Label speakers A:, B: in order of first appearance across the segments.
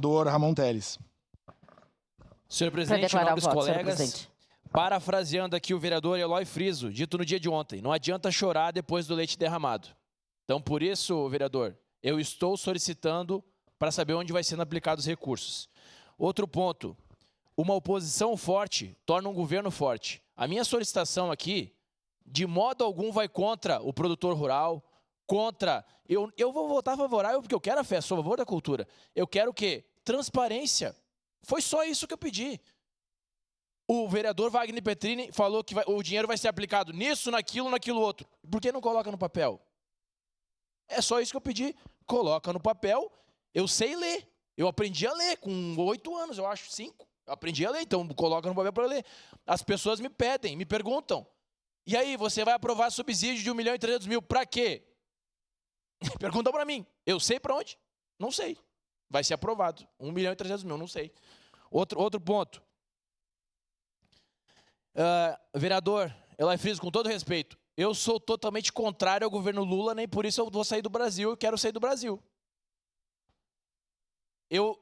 A: vereador Ramon Telles.
B: Senhor presidente, nobres colegas, parafraseando aqui o vereador Eloy Friso, dito no dia de ontem, não adianta chorar depois do leite derramado. Então, por isso, vereador, eu estou solicitando para saber onde vai sendo aplicados os recursos. Outro ponto, uma oposição forte torna um governo forte. A minha solicitação aqui, de modo algum, vai contra o produtor rural, contra... Eu vou votar favorável porque eu quero a festa, sou a favor da cultura. Eu quero o quê? Transparência. Foi só isso que eu pedi. O vereador Wagner Petrini falou que o dinheiro vai ser aplicado nisso, naquilo outro. Por que não coloca no papel? É só isso que eu pedi. Coloca no papel. Eu sei ler. Eu aprendi a ler com 8 anos, eu acho, 5. Eu aprendi a ler, então coloca no papel para ler. As pessoas me pedem, me perguntam. E aí, você vai aprovar subsídio de 1.300.000 para quê? Pergunta para mim. Eu sei para onde? Não sei. Vai ser aprovado. 1.300.000, não sei. Outro ponto. Vereador Eloy Friso, com todo respeito, eu sou totalmente contrário ao governo Lula, nem por isso eu vou sair do Brasil, eu quero sair do Brasil. Eu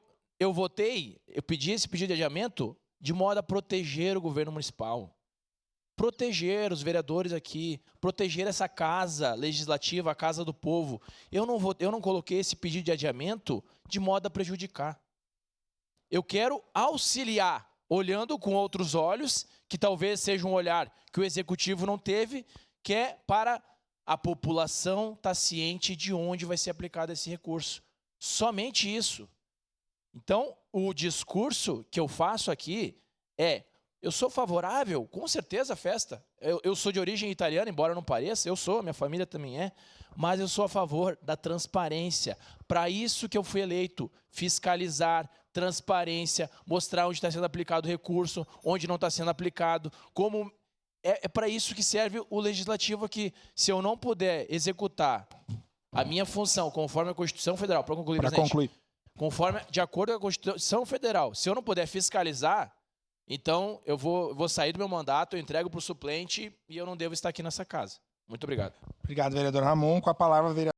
B: pedi esse pedido de adiamento de modo a proteger o governo municipal. Proteger os vereadores aqui, proteger essa casa legislativa, a casa do povo. Eu não coloquei esse pedido de adiamento de modo a prejudicar. Eu quero auxiliar, olhando com outros olhos, que talvez seja um olhar que o executivo não teve, que é para a população estar ciente de onde vai ser aplicado esse recurso. Somente isso. Então, o discurso que eu faço aqui é: eu sou favorável, com certeza, à festa. Eu sou de origem italiana, embora não pareça, eu sou, minha família também é, mas eu sou a favor da transparência. Para isso que eu fui eleito, fiscalizar, transparência, mostrar onde está sendo aplicado o recurso, onde não está sendo aplicado, como... É para isso que serve o legislativo aqui. Se eu não puder executar a minha função conforme a Constituição Federal, para concluir, presidente, conforme, de acordo com a Constituição Federal, se eu não puder fiscalizar, então eu vou sair do meu mandato, eu entrego para o suplente e eu não devo estar aqui nessa casa. Muito obrigado.
A: Obrigado, vereador Ramon. Com a palavra, vereador